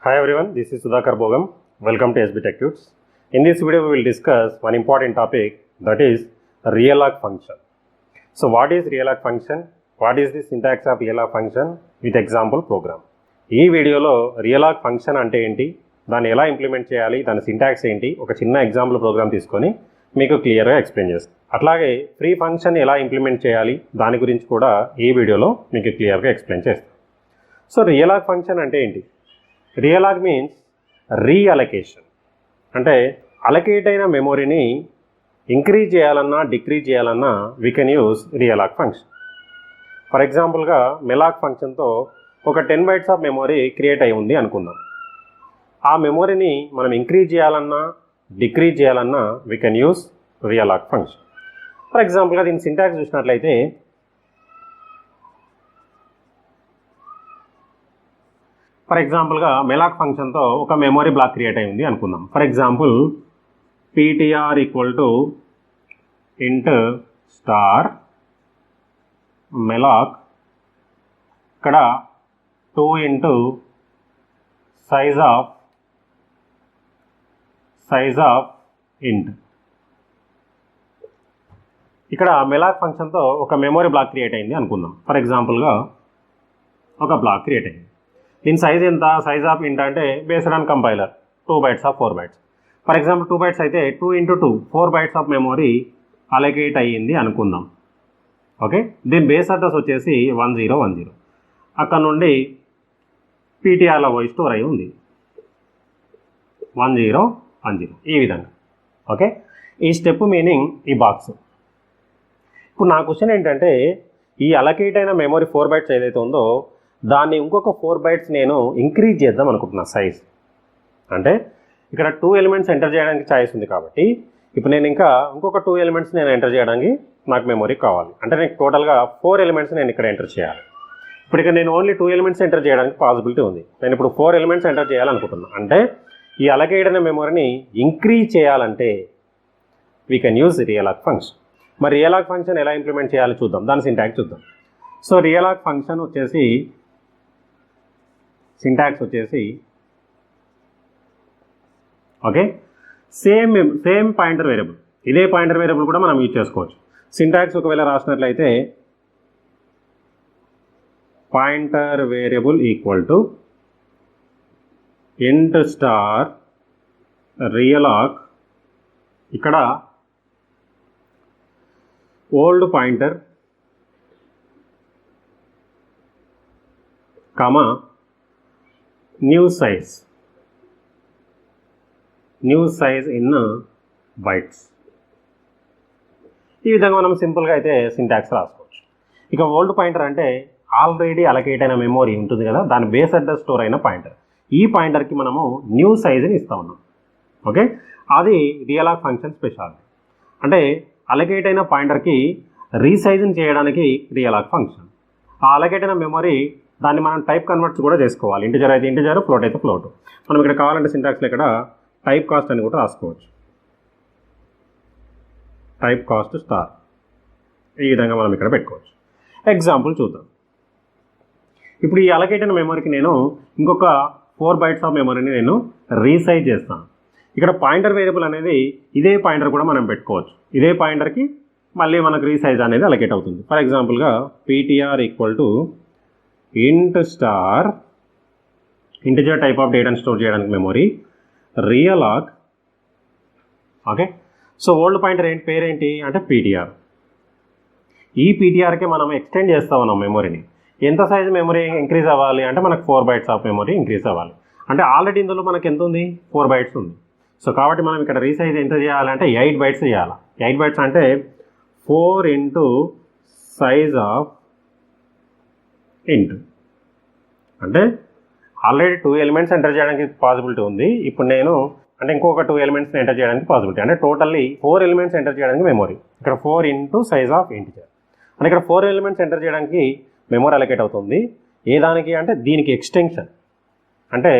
Hi everyone, this is Sudhakar Bogam. Welcome to SB Tech Tuts. In this video, we will discuss one important topic, that is real-log function. So what is real-log function? What is the syntax of real-log function with example program? ఈ వీడియోలో real-log function అంటే ఏంటి, దాన్ని ఎలా implement చేయాలి, దాని syntax ఏంటి, ఒక చిన్న ఎగ్జాంపుల్ ప్రోగ్రామ్ తీసుకొని మీకు క్లియర్గా ఎక్స్ప్లెయిన్ చేస్తాను. అట్లాగే ఫ్రీ ఫంక్షన్ ఎలా ఇంప్లిమెంట్ చేయాలి దాని గురించి కూడా ఈ వీడియోలో మీకు క్లియర్గా ఎక్స్ప్లెయిన్ చేస్తాను. సో real-log function అంటే ఏంటి? real-log మీన్స్ రీఅలొకేషన్, అంటే అలొకేట్ అయిన మెమొరీని ఇంక్రీజ్ చేయాలన్నా డిక్రీజ్ చేయాలన్నా we can use real-log function. For ఎగ్జాంపుల్గా malloc ఫంక్షన్తో ఒక 10 bytes ఆఫ్ మెమొరీ క్రియేట్ అయి ఉంది అనుకుందాం. ఆ మెమొరీని మనం ఇంక్రీజ్ చేయాలన్నా డిక్రీజ్ చేయాలన్నా we can use real-log function. For ఎగ్జాంపుల్గా దీని సింటాక్స్ చూసినట్లయితే ఫర్ ఎగ్జాంపుల్గా malloc ఫంక్షన్తో ఒక మెమొరీ బ్లాక్ క్రియేట్ అయి ఉంది అనుకుందాం. For example ptr equal to int star malloc, ఇక్కడ 2 into size of int. ఇక్కడ malloc ఫంక్షన్తో ఒక మెమొరీ బ్లాక్ క్రియేట్ అయింది అనుకుందాం. ఫర్ ఎగ్జాంపుల్గా ఒక బ్లాక్ క్రియేట్ అయింది. దీని సైజ్ ఎంత? సైజ్ ఆఫ్ ఇంట్ అంటే based on compiler 2 bytes of 4 bytes. For example 2 bytes అయితే 2 into 2 4 bytes of memory allocate అయ్యింది అనుకుందాం. ఓకే, దీని బేస్ అడ్రస్ వచ్చేసి 1010. అక్కడ నుండి పీటీఆర్లో పోయి స్టోర్ అయి ఉంది 1010 ఈ విధంగా. ఓకే, ఈ స్టెప్ మీనింగ్ ఈ బాక్స్. ఇప్పుడు నా క్వశ్చన్ ఏంటంటే, ఈ అలొకేట్ అయిన మెమొరీ 4 bytes ఏదైతే ఉందో దాన్ని ఇంకొక 4 bytes నేను ఇంక్రీజ్ చేద్దాం అనుకుంటున్నా సైజ్. అంటే ఇక్కడ 2 elements ఎంటర్ చేయడానికి ఛాయిస్ ఉంది కాబట్టి ఇప్పుడు నేను ఇంకొక 2 elements నేను ఎంటర్ చేయడానికి నాకు మెమొరీ కావాలి. అంటే నేను టోటల్గా 4 elements నేను ఇక్కడ ఎంటర్ చేయాలి. ఇప్పుడు ఇక్కడ నేను ఓన్లీ 2 elements ఎంటర్ చేయడానికి పాసిబిలిటీ ఉంది. నేను ఇప్పుడు 4 elements ఎంటర్ చేయాలనుకుంటున్నాను. అంటే ఈ అలొకేట్ అయిన మెమొరీని ఇంక్రీజ్ చేయాలంటే we can use real-log function. మరి real-log ఫంక్షన్ ఎలా ఇంప్లిమెంట్ చేయాలో చూద్దాం, దాని సింటాక్స్ చూద్దాం. సో real-log ఫంక్షన్ వచ్చేసి సింటాక్స్ వచ్చేసి ఓకే, సేమ్ పాయింటర్ వేరియబుల్, ఇదే పాయింటర్ వేరియబుల్ కూడా మనం యూజ్ చేసుకోవచ్చు. సింటాక్స్ ఒకవేళ రాసినట్లయితే pointer variable equal to int star real-log, ఇక్కడ old pointer comma new size in bytes. ఈ విధంగా మనం సింపుల్గా అయితే సింటాక్స్ రాసుకోవచ్చు. ఇక ఓల్డ్ పాయింటర్ అంటే ఆల్రెడీ అలొకేట్ అయిన మెమొరీ ఉంటుంది కదా, దాని బేస్ అడ్రస్ స్టోర్ అయిన పాయింటర్. ఈ పాయింటర్కి మనము న్యూ సైజ్ని ఇస్తూ ఉన్నాం. ఓకే, అది real-log ఫంక్షన్ స్పెషాలిటీ. అంటే అలొకేట్ అయిన పాయింటర్కి రీసైజ్ని చేయడానికి real-log ఫంక్షన్. ఆ అలొకేట్ అయిన మెమొరీ దాన్ని మనం టైప్ కన్వర్ట్స్ కూడా చేసుకోవాలి. ఇంటిజర్ అయితే ఇంటిజర్, ఫ్లోట్ అయితే ఫ్లోట్. మనం ఇక్కడ కావాలంటే సింటాక్స్లో ఇక్కడ టైప్ కాస్ట్ అని కూడా రాసుకోవచ్చు. టైప్ కాస్ట్ స్టార్, ఈ విధంగా మనం ఇక్కడ పెట్టుకోవచ్చు. ఎగ్జాంపుల్ చూద్దాం. ఇప్పుడు ఈ అలొకేట్ అయిన మెమొరీకి నేను ఇంకొక 4 bytes ఆఫ్ మెమొరీని నేను రీసైజ్ చేస్తాను. ఇక్కడ పాయింటర్ వేరియబుల్ అనేది ఇదే పాయింటర్ కూడా మనం పెట్టుకోవచ్చు. ఇదే పాయింటర్కి మళ్ళీ మనకు రీసైజ్ అనేది అలొకేట్ అవుతుంది. ఫర్ ఎగ్జాంపుల్గా ptr equal to int star integer type of డేటాను స్టోర్ చేయడానికి memory real-log. Okay, so old pointer పేరేంటి అంటే ptr. ఈ ptrకి మనం ఎక్స్టెండ్ చేస్తూ ఉన్నాం మెమొరీని. ఎంత సైజ్ మెమొరీ ఇంక్రీజ్ అవ్వాలి అంటే మనకు 4 bytes ఆఫ్ మెమొరీ ఇంక్రీజ్ అవ్వాలి. అంటే ఆల్రెడీ ఇందులో మనకు ఎంత ఉంది? 4 bytes ఉంది. సో కాబట్టి మనం ఇక్కడ రీసైజ్ ఎంత చేయాలంటే 8 bytes చేయాలి. 8 bytes అంటే 4 into size of int. అంటే ఆల్రెడీ 2 elements ఎంటర్ చేయడానికి పాసిబిలిటీ ఉంది. ఇప్పుడు నేను అంటే ఇంకొక 2 elements ఎంటర్ చేయడానికి పాసిబిలిటీ, అంటే టోటల్లీ 4 elements ఎంటర్ చేయడానికి మెమొరీ. ఇక్కడ 4 into size of integer, అంటే ఇక్కడ 4 elements ఎంటర్ చేయడానికి మెమొరీ అలొకేట్ అవుతుంది. ఏ దానికి అంటే దీనికి ఎక్స్టెన్షన్. అంటే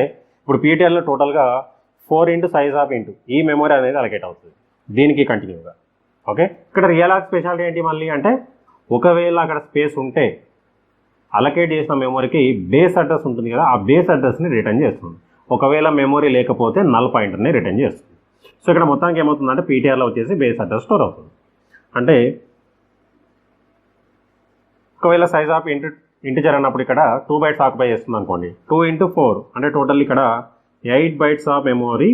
ఇప్పుడు పీటీఆర్లో టోటల్గా 4 into size of int ఈ మెమొరీ అనేది అలొకేట్ అవుతుంది దీనికి కంటిన్యూగా. ఓకే, ఇక్కడ real-log స్పెషాలిటీ ఏంటి మళ్ళీ అంటే ఒకవేళ అక్కడ స్పేస్ ఉంటే అలొకేట్ చేసిన మెమొరీకి బేస్ అడ్రస్ ఉంటుంది కదా, ఆ బేస్ అడ్రస్ని రిటర్న్ చేస్తుంది. ఒకవేళ మెమరీ లేకపోతే నల్ పాయింటర్ని రిటర్న్ చేస్తుంది. సో ఇక్కడ మొత్తానికి ఏమవుతుందంటే పీటీఆర్లో వచ్చేసి బేస్ అడ్రస్ స్టోర్ అవుతుంది. అంటే ఒకవేళ సైజ్ ఆఫ్ ఇంటిజర్ అన్నప్పుడు ఇక్కడ 2 bytes ఆక్యుపై చేస్తుంది అనుకోండి, 2 × 4 అంటే టోటల్ ఇక్కడ 8 bytes ఆఫ్ మెమరీ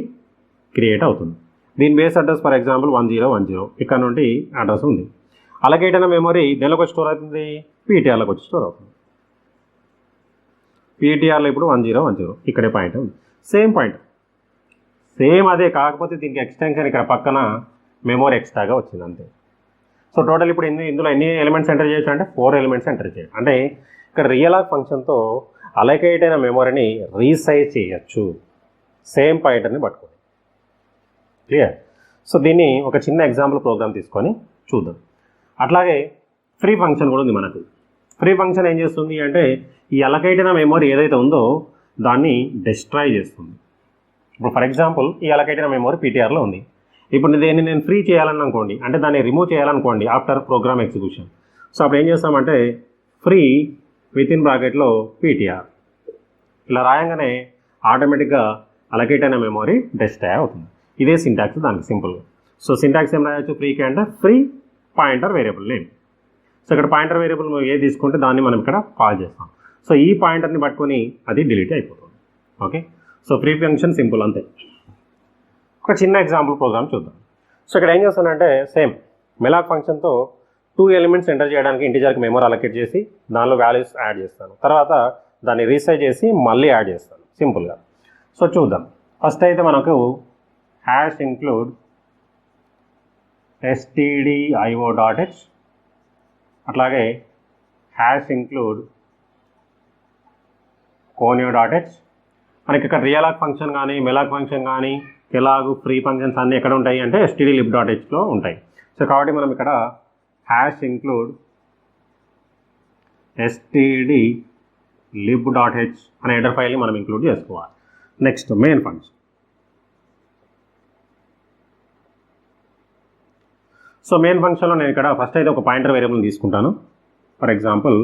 క్రియేట్ అవుతుంది. దీని బేస్ అడ్రస్ ఫర్ ఎగ్జాంపుల్ 1010, ఇక్కడ నుండి అడ్రస్ ఉంది. అలకేట్ అయిన మెమరీ దేనిలోకి వచ్చి స్టోర్ అవుతుంది, పీటీఆర్లోకి వచ్చి స్టోర్ అవుతుంది. పీటీఆర్లో ఇప్పుడు 1010 ఇక్కడే పాయింటర్ ఉంది, సేమ్ పాయింటర్, సేమ్ అదే, కాకపోతే దీనికి ఎక్స్టెన్షన్ ఇక్కడ పక్కన మెమరీ ఎక్స్ట్రాగా వచ్చింది అంతే. సో టోటల్ ఇప్పుడు ఇందులో ఎన్ని ఎలిమెంట్స్ ఎంటర్ చేయొచ్చు అంటే 4 ఎలిమెంట్స్ ఎంటర్ చేయాలి. అంటే ఇక్కడ రియలాగ్ ఫంక్షన్తో అలకేట్ అయిన మెమరీని రీసైజ్ చేయొచ్చు సేమ్ పాయింటర్ని పట్టుకొని. క్లియర్? సో దీన్ని ఒక చిన్న ఎగ్జాంపుల్ ప్రోగ్రామ్ తీసుకొని చూద్దాం. అట్లాగే ఫ్రీ ఫంక్షన్ కూడా ఉంది మనకు. ఫ్రీ ఫంక్షన్ ఏం చేస్తుంది అంటే ఈ అలకేట్ అయిన మెమరీ ఏదైతే ఉందో దాన్ని డిస్ట్రాయ్ చేస్తుంది. ఇప్పుడు ఫర్ ఎగ్జాంపుల్ ఈ అలకేట్ అయిన మెమరీ పీటీఆర్లో ఉంది. ఇప్పుడు దీన్ని నేను ఫ్రీ చేయాలని అనుకోండి, అంటే దాన్ని రిమూవ్ చేయాలనుకోండి ఆఫ్టర్ ప్రోగ్రామ్ ఎగ్జిక్యూషన్. సో అప్పుడు ఏం చేస్తామంటే ఫ్రీ వితిన్ బ్రాకెట్లో పీటీఆర్ ఇలా రాయంగానే ఆటోమేటిక్గా అలకేట్ అయిన మెమరీ డిస్ట్రాయ్ అవుతుంది. ఇదే సింటాక్స్ దానికి సింపుల్గా. సో సింటాక్స్ ఏం రాయొచ్చు ఫ్రీకి అంటే free pointer variable name. So ఇక్కడ పాయింటర్ వేరియబుల్ ఏది తీసుకుంటే దాన్ని మనం ఇక్కడ కాల్ చేస్తాం. సో ఈ పాయింటర్ని పట్టుకొని అది డిలీట్ అయిపోతుంది. Okay, so free function simple అంతే. ఒక చిన్న ఎగ్జాంపుల్ ప్రోగ్రామ్ చూద్దాం. సో ఇక్కడ ఏం చేస్తానంటే సేమ్ మెలాక్ ఫంక్షన్తో 2 ఎలిమెంట్స్ ఎంటర్ చేయడానికి ఇంటిజర్కి మెమరీ అలకేట్ చేసి దానిలో వాల్యూస్ యాడ్ చేస్తాను, తర్వాత దాన్ని రీసైజ్ చేసి మళ్ళీ యాడ్ చేస్తాను సింపుల్గా. సో చూద్దాం. ఫస్ట్ అయితే మనకు హ్యాష్ ఇంక్లూడ్ stdio.h అట్లాగే హ్యాష్ ఇంక్లూడ్ conio.h. మనకి ఇక్కడ రియలాగ్ ఫంక్షన్ కానీ మెలాగ్ ఫంక్షన్ కానీ ఎలాగు ఫ్రీ ఫంక్షన్స్ అన్నీ ఎక్కడ ఉంటాయి అంటే stdlib.hలో ఉంటాయి. సో కాబట్టి మనం ఇక్కడ హ్యాష్ ఇంక్లూడ్ stdlib.h అనే హెడర్ ఫైల్ని మనం ఇంక్లూడ్ చేసుకోవాలి. Next main function. So main ఫంక్షన్లో నేను ఇక్కడ ఫస్ట్ అయితే ఒక పాయింటర్ వేరియబుల్ని తీసుకుంటాను, ఫర్ ఎగ్జాంపుల్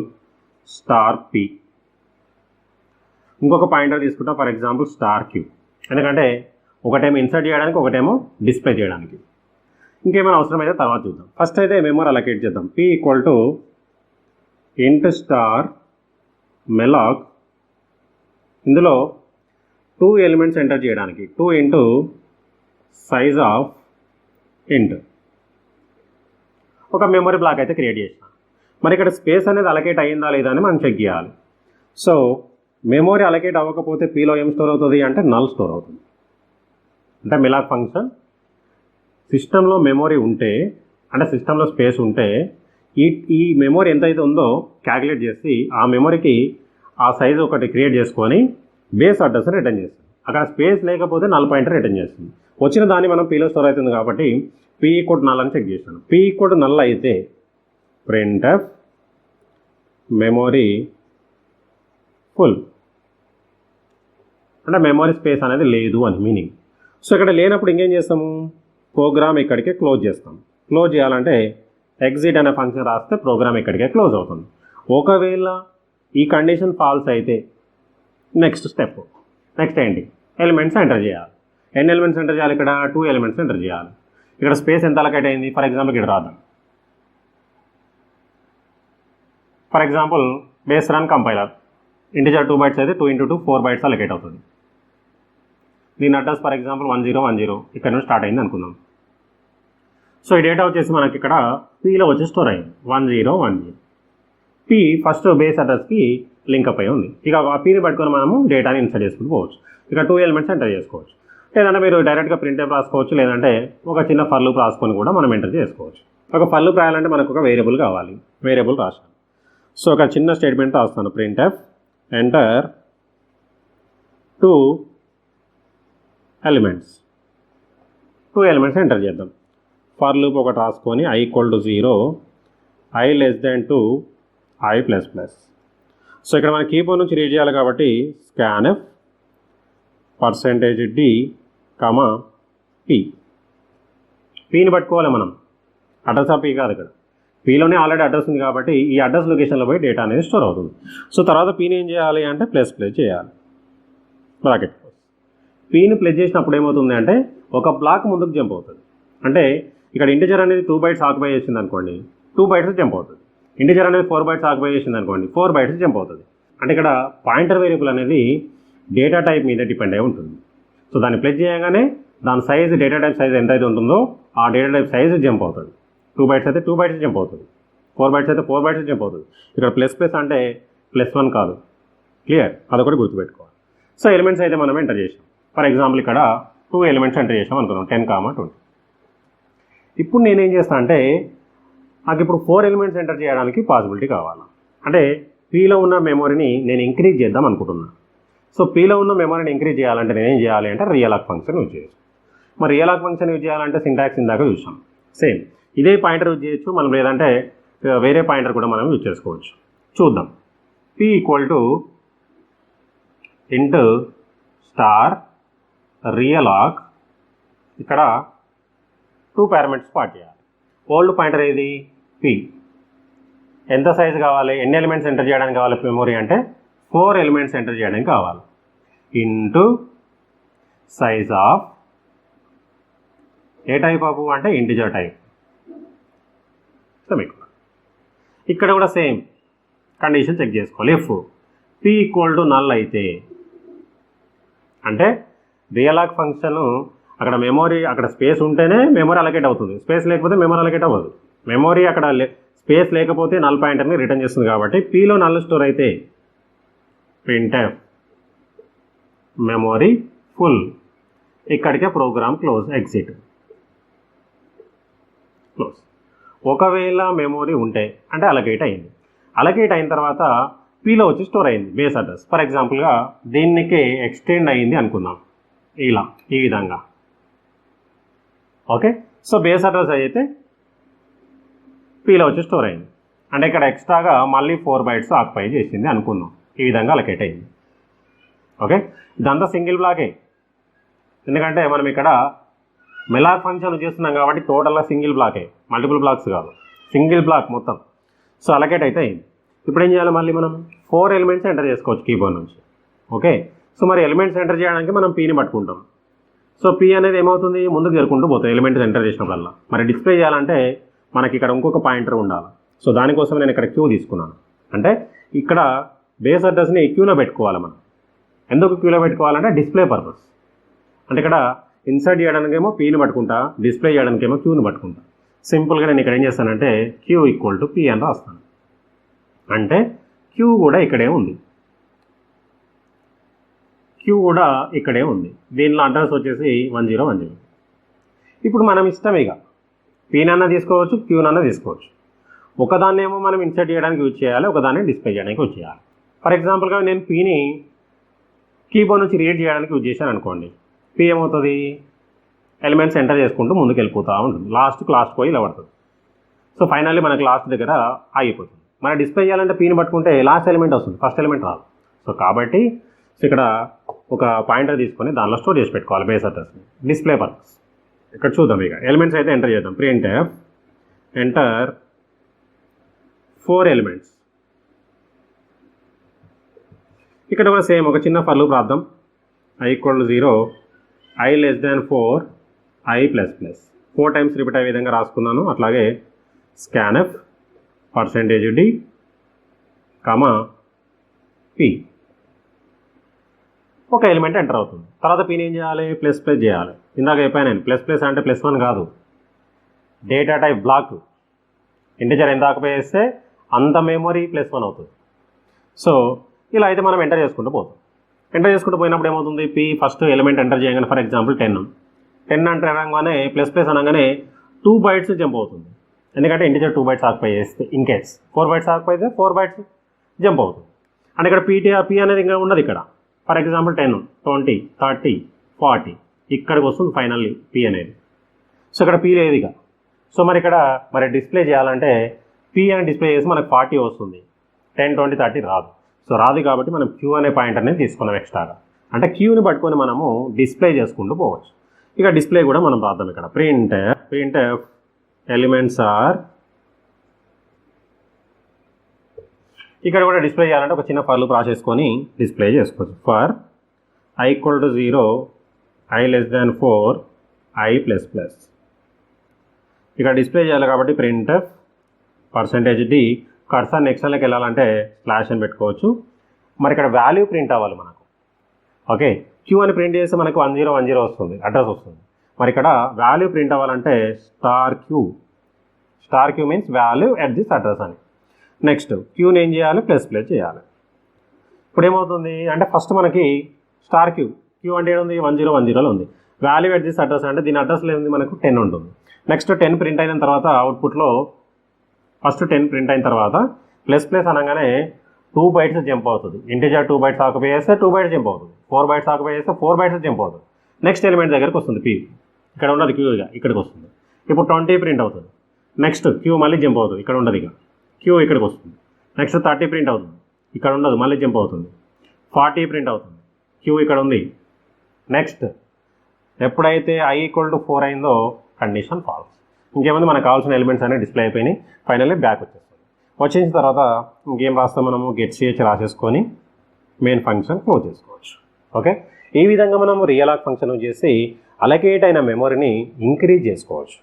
p. ఇంకొక పాయింటర్ తీసుకుంటాం ఫర్ ఎగ్జాంపుల్ q. ఎందుకంటే ఒకటేమో ఇన్సర్ట్ చేయడానికి, ఒకటేమో డిస్ప్లే చేయడానికి. ఇంకేమైనా అవసరమైతే తర్వాత చూద్దాం. ఫస్ట్ అయితే మెమరీ అలకేట్ చేద్దాం. p = int malloc. ఇందులో 2 ఎలిమెంట్స్ ఎంటర్ చేయడానికి 2 × size of int ఒక మెమరీ బ్లాక్ అయితే క్రియేట్ చేసినా. మరి ఇక్కడ స్పేస్ అనేది అలకేట్ అయ్యిందా లేదా అని మనం చెక్ చేయాలి. సో మెమరీ అలకేట్ అవ్వకపోతే పీలో ఏం స్టోర్ అవుతుంది అంటే నల్ స్టోర్ అవుతుంది. అంటే మెలాక్ ఫంక్షన్ సిస్టంలో మెమరీ ఉంటే, అంటే సిస్టంలో స్పేస్ ఉంటే ఈ మెమరీ ఎంతైతే ఉందో క్యాలిక్యులేట్ చేసి ఆ మెమరీకి ఆ సైజు ఒకటి క్రియేట్ చేసుకొని బేస్ అడ్రస్ రిటర్న్ చేస్తుంది. అక్కడ స్పేస్ లేకపోతే నల్ పాయింటర్ రిటర్న్ చేస్తుంది. వచ్చిన దాన్ని మనం పీలో స్టోర్ అవుతుంది కాబట్టి p = null అని చెక్ చేశాను. p = null అయితే printf మెమరీ ఫుల్ అంటే మెమరీ స్పేస్ అనేది లేదు అని మీనింగ్. సో ఇక్కడ లేనప్పుడు ఇంకేం చేస్తాము, ప్రోగ్రామ్ ఇక్కడికే క్లోజ్ చేస్తాం. క్లోజ్ చేయాలంటే ఎగ్జిట్ అనే ఫంక్షన్ రాస్తే ప్రోగ్రామ్ ఇక్కడికే క్లోజ్ అవుతుంది. ఒకవేళ ఈ కండిషన్ ఫాల్స్ అయితే నెక్స్ట్ స్టెప్, నెక్స్ట్ ఏంటి, ఎలిమెంట్స్ ఎంటర్ చేయాలి. ఎన్ని ఎలిమెంట్స్ ఎంటర్ చేయాలి, ఇక్కడ 2 ఎలిమెంట్స్ ఎంటర్ చేయాలి. ఇక్కడ స్పేస్ ఎంత అలకేట్ అయింది, ఫర్ ఎగ్జాంపుల్ ఇక్కడ రాద్దాం. For example base run compiler integer 2 bytes అయితే 2 × 2 4 bytes అలకేట్ అవుతుంది. దీని అడ్రస్ ఫర్ ఎగ్జాంపుల్ 1010 ఇక్కడ నుంచి స్టార్ట్ అయింది అనుకుందాం. సో ఈ డేటా వచ్చేసి మనకి ఇక్కడ పీలో వచ్చి స్టోర్ అయింది 1010. p ఫస్ట్ బేస్ అడ్రస్కి లింక్అప్ అయి ఉంది. ఇక ఆ పీని పట్టుకొని మనము డేటాని ఇన్సర్ట్ చేసుకుని పోవచ్చు. ఇక్కడ 2 ఎలిమెంట్స్ ఎంటర్ చేసుకోవచ్చు. లేదంటే మీరు డైరెక్ట్గా ప్రింట్ఎఫ్ రాసుకోవచ్చు, లేదంటే ఒక చిన్న ఫర్ లూప్ రాసుకొని కూడా మనం ఎంటర్ చేసుకోవచ్చు. ఒక ఫర్ లూప్ రాయాలంటే మనకు ఒక వేరియబుల్ కావాలి, వేరియబుల్ రాశాను. సో ఒక చిన్న స్టేట్మెంట్ రాస్తాను, printf enter 2 elements. 2 elements enter చేద్దాం. ఫర్ లూప్ ఒకటి రాసుకొని i = 0, i <2, i++. సో ఇక్కడ మన కీబోర్డ్ నుంచి రీడ్ చేయాలి కాబట్టి scanf %d, p. పీని పట్టుకోవాలి మనం, అడ్రస్ ఆ పీ కాదు, ఇక్కడ పీలోనే ఆల్రెడీ అడ్రస్ ఉంది కాబట్టి ఈ అడ్రస్ లొకేషన్లో పోయి డేటా అనేది స్టోర్ అవుతుంది. సో తర్వాత పీని ఏం చేయాలి అంటే ప్లేస్ చేయాలి బ్రాకెట్. పీని ప్లస్ చేసినప్పుడు ఏమవుతుంది అంటే ఒక బ్లాక్ ముందుకు జంప్ అవుతుంది. అంటే ఇక్కడ ఇంటిజర్ అనేది 2 బైట్స్ ఆక్యుపై చేసింది అనుకోండి, 2 బైట్స్ జంప్ అవుతుంది. ఇంటిజర్ అనేది 4 బైట్స్ ఆక్యుపై చేసింది అనుకోండి, 4 బైట్స్ జంప్ అవుతుంది. అంటే ఇక్కడ పాయింటర్ వేరియబుల్ అనేది డేటా టైప్ మీద డిపెండ్ అయి ఉంటుంది. సో దాన్ని ప్లస్ చేయగానే దాని సైజ్ డేటా టైప్ సైజ్ ఎంత అయితే ఉంటుందో ఆ డేటా టైప్ సైజ్ జంప్ అవుతుంది. 2 బైట్స్ అయితే 2 బైట్స్ జంప్ అవుతుంది, 4 బైట్స్ అయితే 4 బైట్స్ జంప్ అవుతుంది. ఇక్కడ ప్లస్ ప్లస్ అంటే +1 కాదు. క్లియర్? అదొకటి గుర్తుపెట్టుకోవాలి. సో ఎలిమెంట్స్ అయితే మనం ఎంటర్ చేసాం. ఫర్ ఎగ్జాంపుల్ ఇక్కడ 2 ఎలిమెంట్స్ ఎంటర్ చేసాం అనుకున్నాం, 10, 20. ఇప్పుడు నేనేం చేస్తాను అంటే నాకు ఇప్పుడు 4 ఎలిమెంట్స్ ఎంటర్ చేయడానికి పాసిబిలిటీ కావాలి. అంటే పీలో ఉన్న మెమొరీని నేను ఇంక్రీజ్ చేద్దాం అనుకుంటున్నాను. సో పీలో ఉన్న మెమొరీని ఇంక్రీజ్ చేయాలంటే నేనేం చేయాలి అంటే రియలాక్ ఫంక్షన్ యూజ్ చేయొచ్చు. మరి రియలాక్ ఫంక్షన్ యూజ్ చేయాలంటే సింటాక్స్ ఇందాక చూసాం. సేమ్ ఇదే పాయింటర్ యూజ్ చేయొచ్చు మనం, లేదంటే వేరే పాయింటర్ కూడా మనం యూజ్ చేసుకోవచ్చు. చూద్దాం. p int స్టార్ రియలాక్, ఇక్కడ 2 పారామీటర్స్ పాస్ చేయాలి. ఓల్డ్ పాయింటర్ ఏది? p. ఎంత సైజు కావాలి, ఎన్ని ఎలిమెంట్స్ ఎంటర్ చేయడానికి కావాలి మెమొరీ అంటే 4 ఎలిమెంట్స్ ఎంటర్ చేయడానికి కావాలి. Into size of A type of అంటే ఇంటిజర్ టైప్. సెమికోలన్. ఇక్కడ కూడా సేమ్ కండిషన్ చెక్ చేసుకోవాలి. ఇఫ్ p నల్ అయితే అంటే రియలాక్ ఫంక్షన్ అక్కడ మెమొరీ అక్కడ స్పేస్ ఉంటేనే మెమొరీ అలకేట్ అవుతుంది, స్పేస్ లేకపోతే మెమొరీ అలకేట్ అవ్వదు. మెమొరీ అక్కడ స్పేస్ లేకపోతే నల్ పాయింటర్ని రిటర్న్ చేస్తుంది. కాబట్టి పీలో నల్ స్టోర్ అయితే printf మెమొరీ ఫుల్, ఇక్కడికే ప్రోగ్రామ్ క్లోజ్, ఎగ్జిట్, క్లోజ్. ఒకవేళ మెమొరీ ఉంటే అంటే అలకేట్ అయింది. అలకేట్ అయిన తర్వాత పీలో వచ్చి స్టోర్ అయింది బేస్ అడ్రస్. ఫర్ ఎగ్జాంపుల్గా దీనికి ఎక్స్టెండ్ అయ్యింది అనుకుందాం, ఇలా ఈ విధంగా. ఓకే, సో బేస్ అడ్రస్ అయితే పీలో వచ్చి స్టోర్ అయింది. అంటే ఇక్కడ ఎక్స్ట్రాగా మళ్ళీ 4 బైట్స్ ఆక్యుపై చేసింది అనుకుందాం, ఈ విధంగా అలకేట్ అయింది. ఓకే, ఇదంతా సింగిల్ బ్లాకే, ఎందుకంటే మనం ఇక్కడ మెలాక్ ఫంక్షన్ చేస్తున్నాం కాబట్టి టోటల్గా సింగిల్ బ్లాకే, మల్టిపుల్ బ్లాక్స్ కాదు, సింగిల్ బ్లాక్ మొత్తం. సో అలకేట్ అయితే అయింది. ఇప్పుడు ఏం చేయాలి, మళ్ళీ మనం 4 ఎలిమెంట్స్ ఎంటర్ చేసుకోవచ్చు కీబోర్డ్ నుంచి. ఓకే, సో మరి ఎలిమెంట్స్ ఎంటర్ చేయడానికి మనం పీని పట్టుకుంటాం. సో పీ అనేది ఏమవుతుంది, ముందుకు జరుపుకుంటూ పోతుంది ఎలిమెంట్స్ ఎంటర్ చేసినప్పుడల్లా. మరి డిస్ప్లే చేయాలంటే మనకి ఇక్కడ ఇంకొక పాయింటర్ ఉండాలి. సో దానికోసం నేను ఇక్కడ క్యూ తీసుకున్నాను. అంటే ఇక్కడ బేస్ అడ్రస్ని క్యూలో పెట్టుకోవాలి మనం. ఎందుకు క్యూలో పెట్టుకోవాలంటే డిస్ప్లే పర్పస్. అంటే ఇక్కడ ఇన్సర్ట్ చేయడానికేమో పీని పట్టుకుంటా, డిస్ప్లే చేయడానికేమో క్యూని పట్టుకుంటా. సింపుల్గా నేను ఇక్కడ ఏం చేస్తానంటే క్యూ = p అని రాస్తాను. అంటే క్యూ కూడా ఇక్కడే ఉంది, క్యూ కూడా ఇక్కడే ఉంది. దీనిలో అడ్రస్ వచ్చేసి 1010. ఇప్పుడు మనం ఇష్టం, ఇక పీనన్నా తీసుకోవచ్చు, క్యూనన్నా తీసుకోవచ్చు. ఒకదాన్నేమో మనం ఇన్సర్ట్ చేయడానికి యూజ్ చేయాలి, ఒకదాన్ని డిస్ప్లే చేయడానికి యూజ్ చేయాలి. ఫర్ ఎగ్జాంపుల్గా నేను పీని కీబోర్డ్ నుంచి రీడ్ చేయడానికి యూజ్ చేశాను అనుకోండి. పీ ఏమవుతుంది, ఎలిమెంట్స్ ఎంటర్ చేసుకుంటూ ముందుకు వెళ్ళిపోతూ ఉంటుంది, లాస్ట్ పోయి ఇలా పడుతుంది. సో ఫైనల్లీ మనకి లాస్ట్ దగ్గర ఆగిపోతుంది. మనం డిస్ప్లే చేయాలంటే పీని పట్టుకుంటే లాస్ట్ ఎలిమెంట్ వస్తుంది, ఫస్ట్ ఎలిమెంట్ రాదు. సో కాబట్టి ఇక్కడ ఒక పాయింటర్ తీసుకొని దానిలో స్టోర్ చేసి పెట్టుకోవాలి బేస్ అడ్రస్ని, డిస్ప్లే పర్పస్. ఇక్కడ చూద్దాం, ఇక ఎలిమెంట్స్ అయితే ఎంటర్ చేద్దాం. printf enter 4 elements. ఇక్కడ కూడా సేమ్ ఒక చిన్న ఫర్ లూప్ రాద్దాం. i = 0, i <4, i++. 4 times repeat అయ్యే విధంగా రాసుకున్నాను. అట్లాగే scanf %d, p. ఒక ఎలిమెంట్ ఎంటర్ అవుతుంది. తర్వాత పీని ఏం చేయాలి, ప్లస్ చేయాలి. ఇందాక చెప్పాను నేను, ప్లస్ అంటే +1 కాదు, డేటా టైప్ బ్లాక్. ఇంటిజర్ ఎంత ఆక్యుపై చేస్తే అంత మెమొరీ +1 అవుతుంది. సో ఇలా అయితే మనం ఎంటర్ చేసుకుంటూ పోతాం. ఎంటర్ చేసుకుంటూ పోయినప్పుడు ఏమవుతుంది, పీ ఫస్ట్ ఎలిమెంట్ ఎంటర్ చేయగానే ఫర్ ఎగ్జాంపుల్ 10 అంటే అనగానే ++ అనగానే 2 బైట్స్ జంప్ అవుతుంది. ఎందుకంటే ఇంటిజర్ 2 బైట్స్ ఆక్యుపై చేస్తే, ఇన్ కేస్ 4 బైట్స్ ఆక్యుపై అయితే 4 బైట్స్ జంప్ అవుతుంది. అంటే ఇక్కడ పీ అనేది ఇంకా ఉండదు. ఇక్కడ ఫర్ ఎగ్జాంపుల్ 10, 20, 30, 40 ఇక్కడికి వస్తుంది ఫైనల్లీ పీ అనేది. సో ఇక్కడ పీ లేదు ఇక. సో మరి ఇక్కడ డిస్ప్లే చేయాలంటే పీ అని డిస్ప్లే చేసి మనకు 40 వస్తుంది, 10, 20, 30 రాదు. సో రాదు కాబట్టి మనం క్యూ అనే పాయింట్ అనేది తీసుకున్నాం ఎక్స్ట్రాగా. అంటే క్యూని పట్టుకొని మనము డిస్ప్లే చేసుకుంటూ పోవచ్చు. ఇక డిస్ప్లే కూడా మనం రాద్దాం. ఇక్కడ printf ఎలిమెంట్స్ ఆర్, ఇక్కడ కూడా డిస్ప్లే చేయాలంటే ఒక చిన్న ఫర్ లూప్ రాసేసుకొని డిస్ప్లే చేసుకోవచ్చు. For i = 0, i less than 4 i plus plus. ఇక్కడ డిస్ప్లే చేయాలి కాబట్టి printf %d కర్సర్ నెక్స్ట్లోకి వెళ్ళాలంటే స్లాష్ అని పెట్టుకోవచ్చు. మరి ఇక్కడ వాల్యూ ప్రింట్ అవ్వాలి మనకు. ఓకే, క్యూ అని ప్రింట్ చేస్తే మనకు 1010 వస్తుంది, అడ్రస్ వస్తుంది. మరి ఇక్కడ వాల్యూ ప్రింట్ అవ్వాలంటే star queue means value at this address అని. నెక్స్ట్ క్యూని ఏం చేయాలి, ప్లస్ చేయాలి. ఇప్పుడు ఏమవుతుంది అంటే ఫస్ట్ మనకి స్టార్ క్యూ అంటే ఏముంది 1010లో ఉంది. వాల్యూ ఎట్ దిస్ అడ్రస్ అంటే దీని అడ్రస్లో ఏముంది మనకు 10 ఉంటుంది. నెక్స్ట్ 10 ప్రింట్ అయిన తర్వాత అవుట్పుట్లో ఫస్ట్ 10 ప్రింట్ అయిన తర్వాత ప్లస్ అనగానే 2 bytes జంప్ అవుతుంది. ఇంటిజర్ 2 bytes ఆక్యుపై చేస్తే 2 bytes జంప్ అవుతుంది. 4 bytes ఆక్యుపై చేస్తే 4 bytes జంప్ అవుతుంది. నెక్స్ట్ ఎలిమెంట్ దగ్గరికి వస్తుంది పీ, ఇక్కడ ఉండదు క్యూగా ఇక్కడికి వస్తుంది. ఇప్పుడు 20 ప్రింట్ అవుతుంది. నెక్స్ట్ క్యూ మళ్ళీ జంప్ అవుతుంది, ఇక్కడ ఉండదు ఇక క్యూ ఇక్కడికి వస్తుంది. నెక్స్ట్ 30 ప్రింట్ అవుతుంది, ఇక్కడ ఉండదు మళ్ళీ జంప్ అవుతుంది. 40 ప్రింట్ అవుతుంది, క్యూ ఇక్కడ ఉంది. నెక్స్ట్ ఎప్పుడైతే i = 4 అయిందో కండిషన్ ఫాల్స్. ఇంకేముంది మనకు కావాల్సిన ఎలిమెంట్స్ అనేవి డిస్ప్లే అయిపోయినాయి. ఫైనల్లీ బ్యాక్ వచ్చేస్తుంది. వచ్చేసిన తర్వాత ఇంకేం రాస్తాం మనము, get.ch రాసేసుకొని మెయిన్ ఫంక్షన్ క్లోజ్ చేసుకోవచ్చు. ఓకే, ఈ విధంగా మనం రియలాగ్ ఫంక్షన్ చేసి అలొకేట్ అయిన మెమొరీని ఇంక్రీజ్ చేసుకోవచ్చు.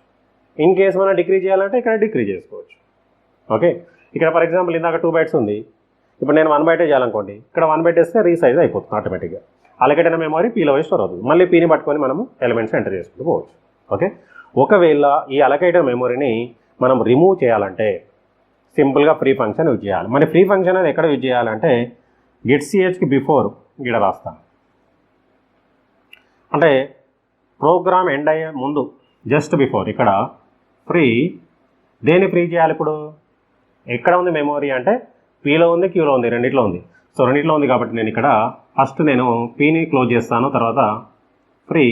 ఇన్ కేస్ మనం డిక్రీజ్ చేయాలంటే ఇక్కడ డిక్రీజ్ చేసుకోవచ్చు. ఓకే, ఇక్కడ ఫర్ ఎగ్జాంపుల్ ఇందాక 2 bytes ఉంది, ఇప్పుడు నేను 1 byte చేయాలనుకోండి, ఇక్కడ 1 byte వేస్తే రీసైజ్ అయిపోతుంది ఆటోమేటిక్గా. అలొకేట్ అయిన మెమొరీ పీలో స్టోర్ అవుతుంది. మళ్ళీ పీని పట్టుకొని మనము ఎలిమెంట్స్ ఎంటర్ చేసుకుంటూ పోవచ్చు. ఓకే, ఒకవేళ ఈ అలొకేట్ మెమొరీని మనం రిమూవ్ చేయాలంటే సింపుల్గా ఫ్రీ ఫంక్షన్ యూజ్ చేయాలి. మరి ఫ్రీ ఫంక్షన్ అనేది ఎక్కడ యూజ్ చేయాలంటే get.chకి బిఫోర్ ఇక్కడ రాస్తాను. అంటే ప్రోగ్రామ్ ఎండ్ అయ్యే ముందు జస్ట్ బిఫోర్ ఇక్కడ ఫ్రీ. దేన్ని ఫ్రీ చేయాలి ఇప్పుడు, ఎక్కడ ఉంది మెమొరీ అంటే పీలో ఉంది క్యూలో ఉంది, రెండిట్లో ఉంది. సో రెండిట్లో ఉంది కాబట్టి నేను ఇక్కడ ఫస్ట్ నేను పీని క్లోజ్ చేస్తాను, తర్వాత ఫ్రీ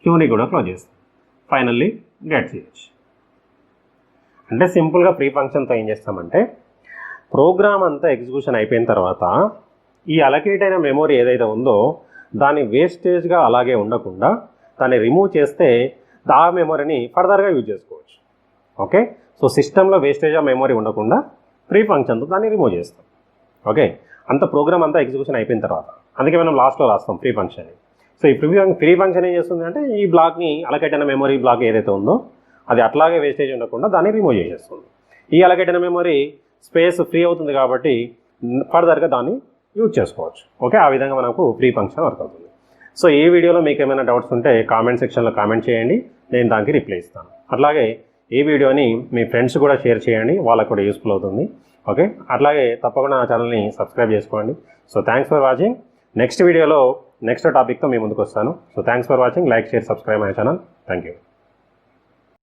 క్యూని కూడా క్లోజ్ చేస్తాను. Finally get.ch. అంటే సింపుల్గా ఫ్రీ ఫంక్షన్తో ఏం చేస్తామంటే ప్రోగ్రామ్ అంతా ఎగ్జిక్యూషన్ అయిపోయిన తర్వాత ఈ అలొకేట్ అయిన మెమొరీ ఏదైతే ఉందో దాన్ని వేస్టేజ్గా అలాగే ఉండకుండా దాన్ని రిమూవ్ చేస్తే ఆ మెమొరీని ఫర్దర్గా యూజ్ చేసుకోవచ్చు. ఓకే, సో సిస్టంలో వేస్టేజ్ ఆఫ్ మెమొరీ ఉండకుండా ఫ్రీ ఫంక్షన్తో దాన్ని రిమూవ్ చేస్తాం. ఓకే, అంత ప్రోగ్రామ్ అంతా ఎగ్జిక్యూషన్ అయిపోయిన తర్వాత అందుకే మనం లాస్ట్లో రాస్తాం ఫ్రీ ఫంక్షన్. సో ఈ ఫ్రీ ఫంక్షన్ ఏం చేస్తుంది అంటే ఈ బ్లాక్ని అలొకేట్ అయిన మెమొరీ బ్లాక్ ఏదైతే ఉందో అది అట్లాగే వేస్టేజ్ ఉండకుండా దాన్ని రిమూవ్ చేసేస్తుంది. ఈ అలొకేట్ అయిన మెమొరీ స్పేస్ ఫ్రీ అవుతుంది కాబట్టి ఫర్దర్గా దాన్ని యూజ్ చేసుకోవచ్చు. ఓకే, ఆ విధంగా మనకు ఫ్రీ ఫంక్షన్ వర్క్ అవుతుంది. సో ఈ వీడియోలో మీకు ఏమైనా డౌట్స్ ఉంటే కామెంట్ సెక్షన్లో కామెంట్ చేయండి, నేను దానికి రిప్లై ఇస్తాను. అట్లాగే ఈ వీడియోని మీ ఫ్రెండ్స్ కూడా షేర్ చేయండి, వాళ్ళకు కూడా యూస్ఫుల్ అవుతుంది. ఓకే, అట్లాగే తప్పకుండా నా ఛానల్ని సబ్స్క్రైబ్ చేసుకోండి. So thanks for watching. Next వీడియోలో నెక్స్ట్ టాపిక్తో మీ ముందుకు వస్తాను. So thanks for watching. Like, share, subscribe my channel. Thank you.